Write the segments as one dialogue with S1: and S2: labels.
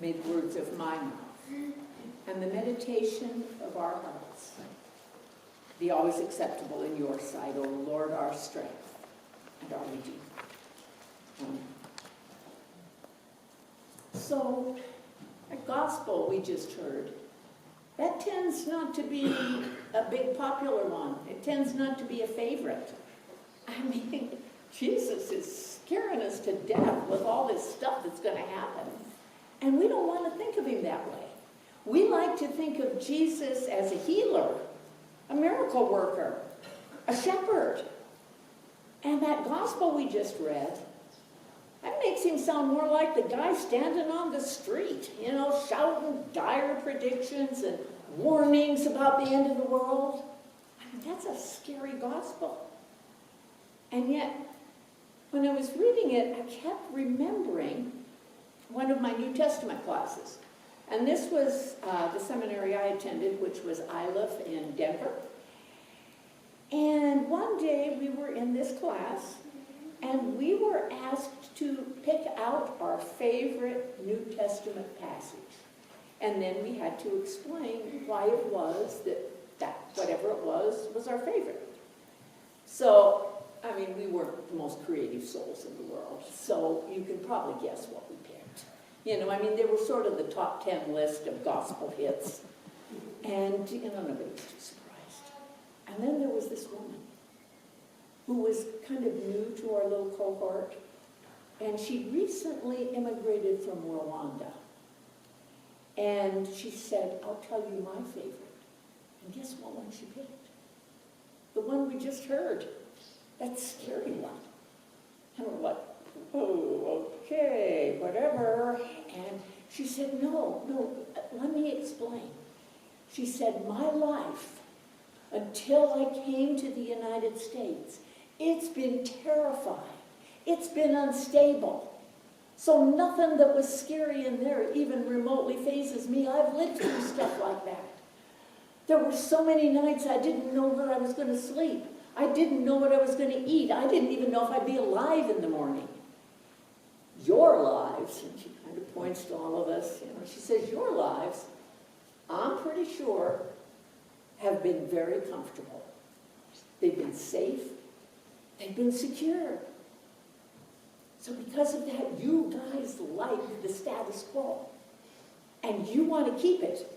S1: may the words of my mouth and the meditation of our hearts be always acceptable in your sight, O Lord, our strength and our Redeemer. Amen. So, a gospel we just heard, that tends not to be a big popular one. It tends not to be a favorite. I mean, Jesus is scaring us to death with all this stuff that's going to happen. And we don't want to think of him that way. We like to think of Jesus as a healer, a miracle worker, a shepherd. And that gospel we just read, that makes him sound more like the guy standing on the street, shouting dire predictions and warnings about the end of the world. I mean, that's a scary gospel. And yet, when I was reading it, I kept remembering one of my New Testament classes. And this was the seminary I attended, which was ILIF in Denver. And one day we were in this class, and we were asked to pick out our favorite New Testament passage. And then we had to explain why it was that whatever it was our favorite. So, I mean, we weren't the most creative souls in the world, so you can probably guess what we picked. They were sort of the top 10 list of gospel hits. And, nobody was too surprised. And then there was this woman who was kind of new to our little cohort, and she recently immigrated from Rwanda. And she said, I'll tell you my favorite. And guess what one she picked? The one we just heard. That scary one. And we're like, oh, okay, whatever. And she said, no, let me explain. She said, my life, until I came to the United States, it's been terrifying. It's been unstable. So nothing that was scary in there even remotely phases me. I've lived through stuff like that. There were so many nights I didn't know where I was going to sleep. I didn't know what I was going to eat. I didn't even know if I'd be alive in the morning. Your lives, and she kind of points to all of us, she says, your lives, I'm pretty sure, have been very comfortable. They've been safe. They've been secure. So because of that, you guys like the status quo. And you want to keep it.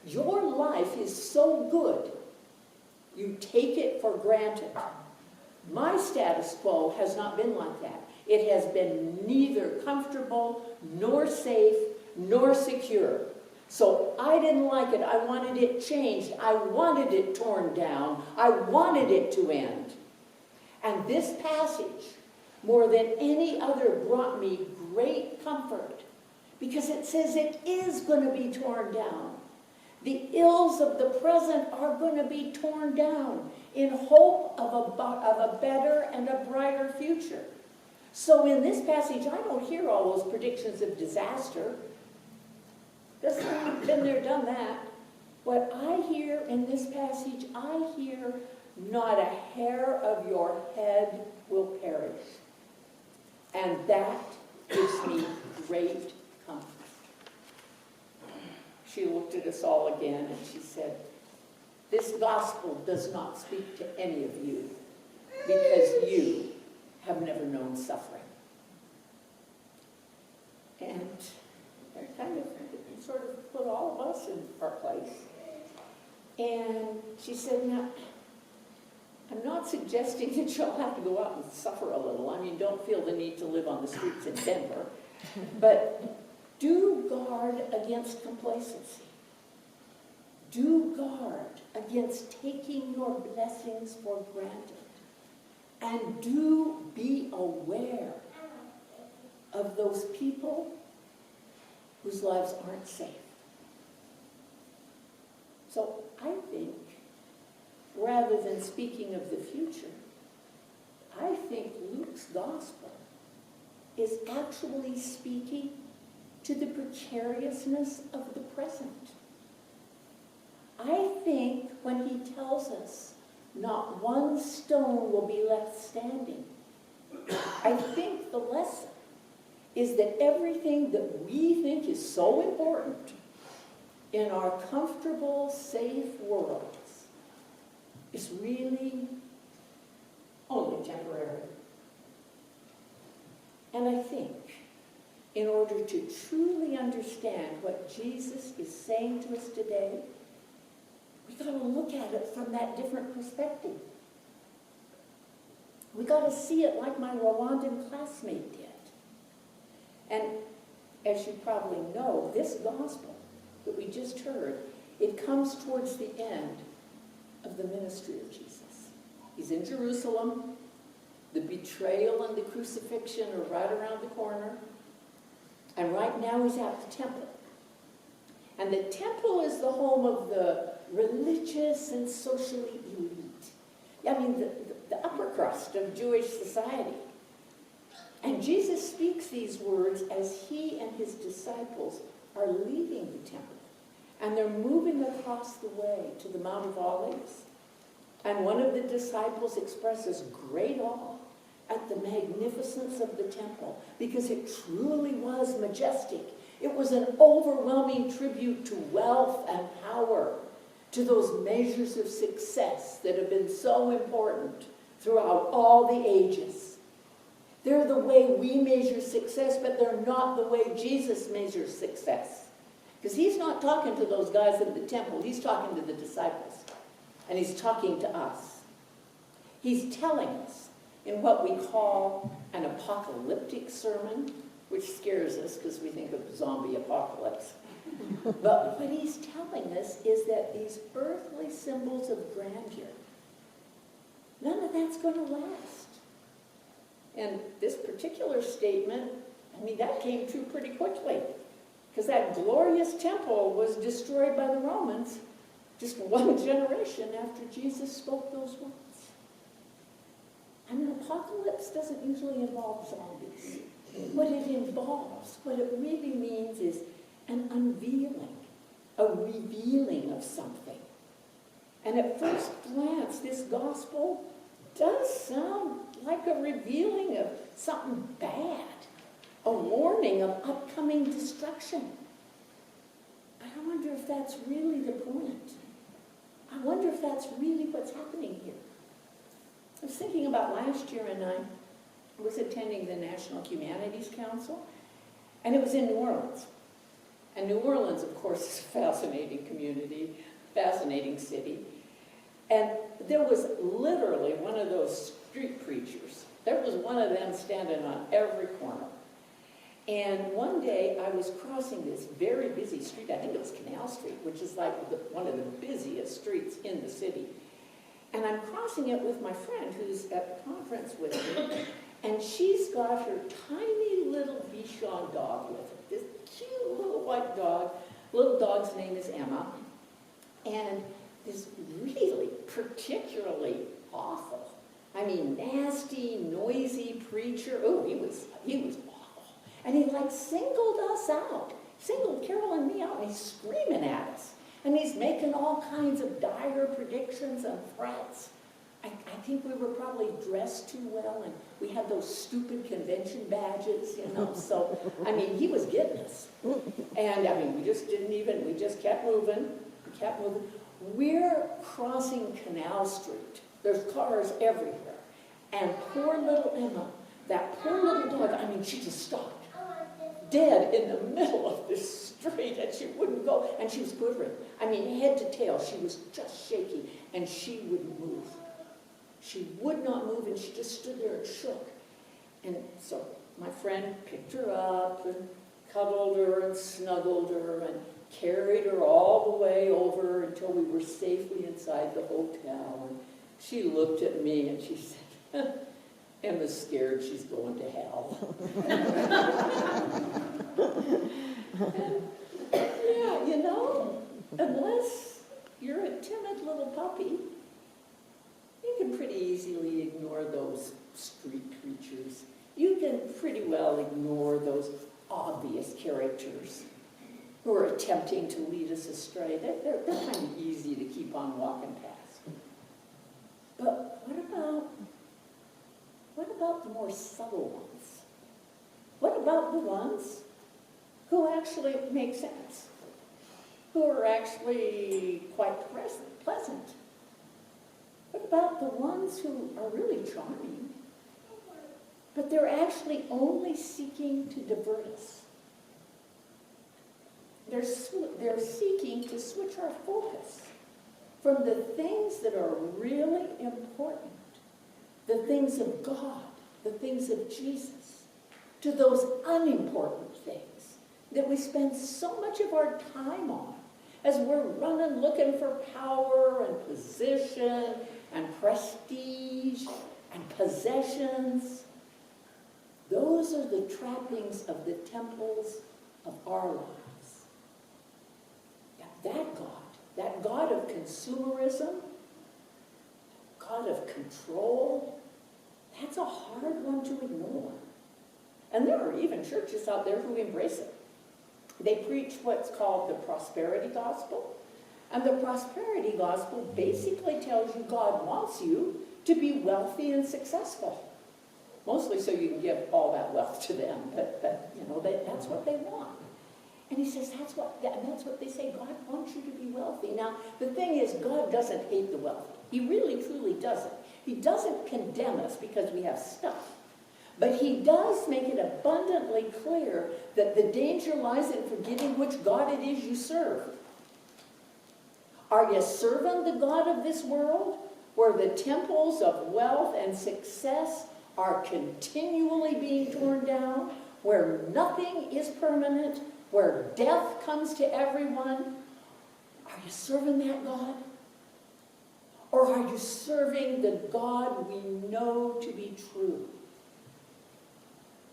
S1: Your life is so good, you take it for granted. My status quo has not been like that. It has been neither comfortable, nor safe, nor secure. So I didn't like it. I wanted it changed. I wanted it torn down. I wanted it to end. And this passage, more than any other, brought me great comfort because it says it is going to be torn down. The ills of the present are going to be torn down in hope of a better and a brighter future. So in this passage, I don't hear all those predictions of disaster. Just been there, done that. What I hear in this passage, I hear not a hair of your head will perish. And that gives me great comfort. She looked at us all again and she said, this gospel does not speak to any of you because you have never known suffering. And it kind of sort of put all of us in our place. And she said, now, I'm not suggesting that you'll have to go out and suffer a little. I mean, don't feel the need to live on the streets in Denver. But do guard against complacency. Do guard against taking your blessings for granted. And do be aware of those people whose lives aren't safe. So I think, rather than speaking of the future, I think Luke's gospel is actually speaking to the precariousness of the present. I think when he tells us not one stone will be left standing, I think the lesson is that everything that we think is so important in our comfortable, safe worlds is really only temporary. And I think in order to truly understand what Jesus is saying to us today, we've got to look at it from that different perspective. We got to see it like my Rwandan classmate did. And as you probably know, this gospel that we just heard, it comes towards the end of the ministry of Jesus. He's in Jerusalem. The betrayal and the crucifixion are right around the corner. And right now he's at the temple. And the temple is the home of the religious and socially elite. I mean, the upper crust of Jewish society. And Jesus speaks these words as he and his disciples are leaving the temple. And they're moving across the way to the Mount of Olives. And one of the disciples expresses great awe at the magnificence of the temple, because it truly was majestic. It was an overwhelming tribute to wealth and power, to those measures of success that have been so important throughout all the ages. They're the way we measure success, but they're not the way Jesus measures success. Because he's not talking to those guys in the temple, he's talking to the disciples. And he's talking to us. He's telling us in what we call an apocalyptic sermon, which scares us because we think of zombie apocalypse. But what he's telling us is that these earthly symbols of grandeur, none of that's going to last. And this particular statement, I mean, that came true pretty quickly, because that glorious temple was destroyed by the Romans just one generation after Jesus spoke those words. And an apocalypse doesn't usually involve zombies. What it involves, what it really means is an unveiling, a revealing of something. And at first glance, this gospel does sound like a revealing of something bad, a warning of upcoming destruction. But I wonder if that's really the point. I wonder if that's really what's happening here. I was thinking about last year, and I was attending the National Humanities Council, and it was in New Orleans. And New Orleans, of course, is a fascinating community, fascinating city. And there was literally one of those street preachers. There was one of them standing on every corner. And one day I was crossing this very busy street, I think it was Canal Street, which is like one of the busiest streets in the city. And I'm crossing it with my friend who's at the conference with me, and she's got her tiny little Bichon dog with her, this cute little white dog. Little dog's name is Emma. And this really particularly awful, I mean nasty, noisy preacher. Oh, he was awful. And he like singled us out, singled Carol and me out, and he's screaming at us. And he's making all kinds of dire predictions and threats. I think we were probably dressed too well, and we had those stupid convention badges, you know. So, I mean, he was getting us. And, I mean, we just kept moving. We kept moving. We're crossing Canal Street. There's cars everywhere. And poor little Emma, that poor little dog, I mean, she just stopped. Dead in the middle of this street, and she wouldn't go, and she was quivering. I mean, head to tail, she was just shaky, and she wouldn't move. She would not move, and she just stood there and shook. And so my friend picked her up and cuddled her and snuggled her and carried her all the way over until we were safely inside the hotel. And she looked at me and she said, Emma's scared she's going to hell. And, yeah, you know, unless you're a timid little puppy, you can pretty easily ignore those street preachers. You can pretty well ignore those obvious characters who are attempting to lead us astray. They're kind of easy to keep on walking past. But what about the more subtle ones? What about about the ones who actually make sense, who are actually quite pleasant? What about the ones who are really charming, but they're actually only seeking to divert us? They're seeking to switch our focus from the things that are really important, the things of God, the things of Jesus, to those unimportant things that we spend so much of our time on as we're running looking for power and position and prestige and possessions. Those are the trappings of the temples of our lives. That God of consumerism, God of control, that's a hard one to ignore. And there are even churches out there who embrace it. They preach what's called the prosperity gospel. And the prosperity gospel basically tells you God wants you to be wealthy and successful. Mostly so you can give all that wealth to them, but that's what they want. And he says that's what they say. God wants you to be wealthy. Now, the thing is, God doesn't hate the wealthy. He really, truly doesn't. He doesn't condemn us because we have stuff. But he does make it abundantly clear that the danger lies in forgetting which God it is you serve. Are you serving the God of this world, where the temples of wealth and success are continually being torn down, where nothing is permanent, where death comes to everyone? Are you serving that God? Or are you serving the God we know to be true?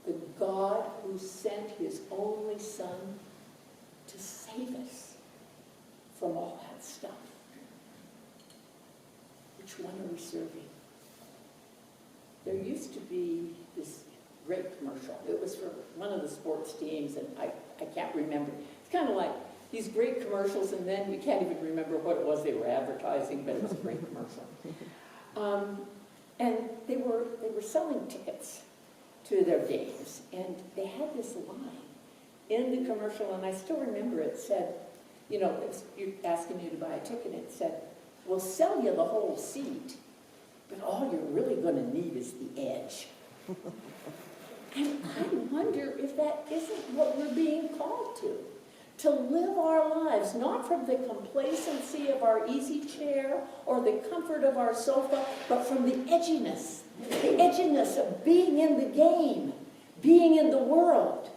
S1: The God who sent his only Son to save us from all that stuff. Which one are we serving? There used to be this great commercial. It was for one of the sports teams, and I can't remember. It's kind of like these great commercials, and then you can't even remember what it was they were advertising, but it was a great commercial. And they were selling tickets to their games, and they had this line in the commercial, and I still remember it said, it's asking you to buy a ticket, and it said, we'll sell you the whole seat, but all you're really going to need is the edge. And I wonder if that isn't what we're being called to live our lives, not from the complacency of our easy chair or the comfort of our sofa, but from the edginess of being in the game, being in the world.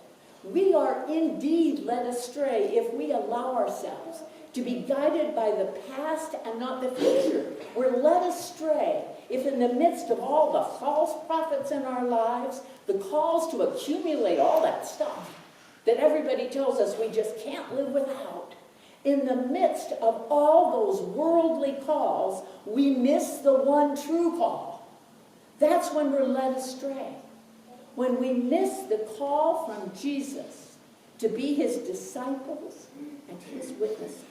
S1: We are indeed led astray if we allow ourselves to be guided by the past and not the future. We're led astray if in the midst of all the false prophets in our lives, the calls to accumulate all that stuff that everybody tells us we just can't live without, in the midst of all those worldly calls, we miss the one true call. That's when we're led astray. When we miss the call from Jesus to be his disciples and his witnesses.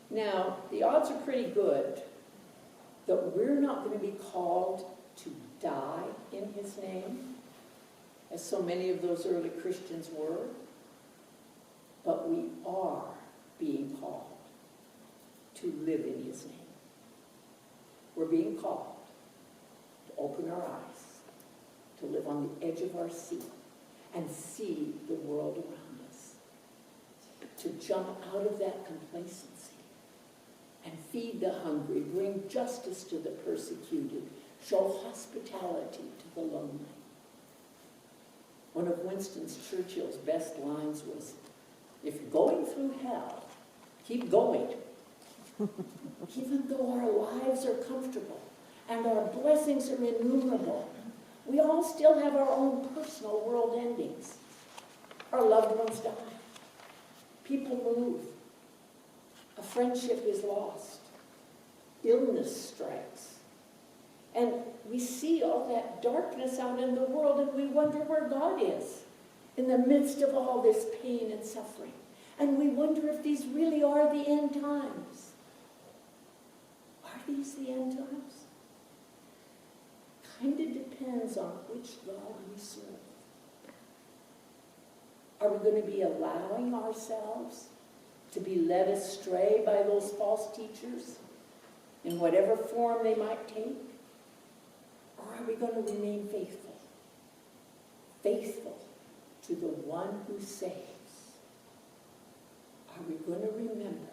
S1: Now, the odds are pretty good that we're not going to be called to die in his name, as so many of those early Christians were, but we are being called to live in his name. We're being called to open our eyes, to live on the edge of our seat and see the world around us, to jump out of that complacency and feed the hungry, bring justice to the persecuted, show hospitality to the lonely. One of Winston Churchill's best lines was, if you're going through hell, keep going. Even though our lives are comfortable and our blessings are innumerable, we all still have our own personal world endings. Our loved ones die. People move. A friendship is lost. Illness strikes. And we see all that darkness out in the world, and we wonder where God is in the midst of all this pain and suffering. And we wonder if these really are the end times. Are these the end times? Kind of depends on which God we serve. Are we going to be allowing ourselves to be led astray by those false teachers in whatever form they might take? Or are we going to remain faithful? Faithful to the one who saves. Are we going to remember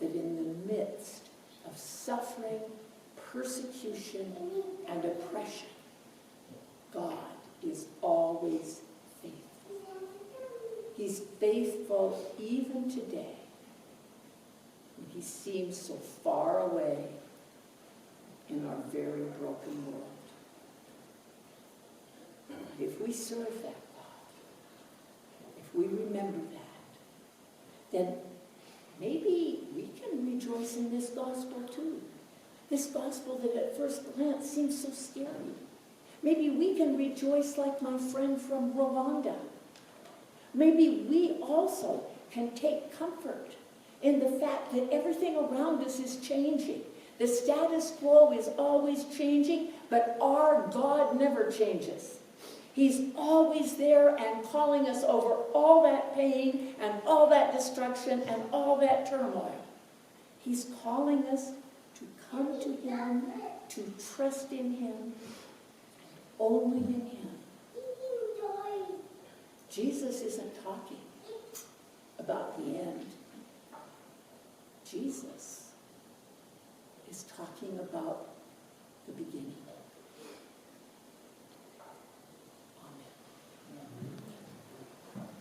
S1: that in the midst of suffering, persecution, and oppression, God is always faithful. He's faithful even today, when he seems so far away in our very broken world. If we serve that God, if we remember that, then maybe we can rejoice in this gospel too. This gospel that at first glance seems so scary. Maybe we can rejoice like my friend from Rwanda. Maybe we also can take comfort in the fact that everything around us is changing. The status quo is always changing, but our God never changes. He's always there and calling us over all that pain and all that destruction and all that turmoil. He's calling us to come to him, to trust in him, only in him. Jesus isn't talking about the end. Jesus is talking about the beginning.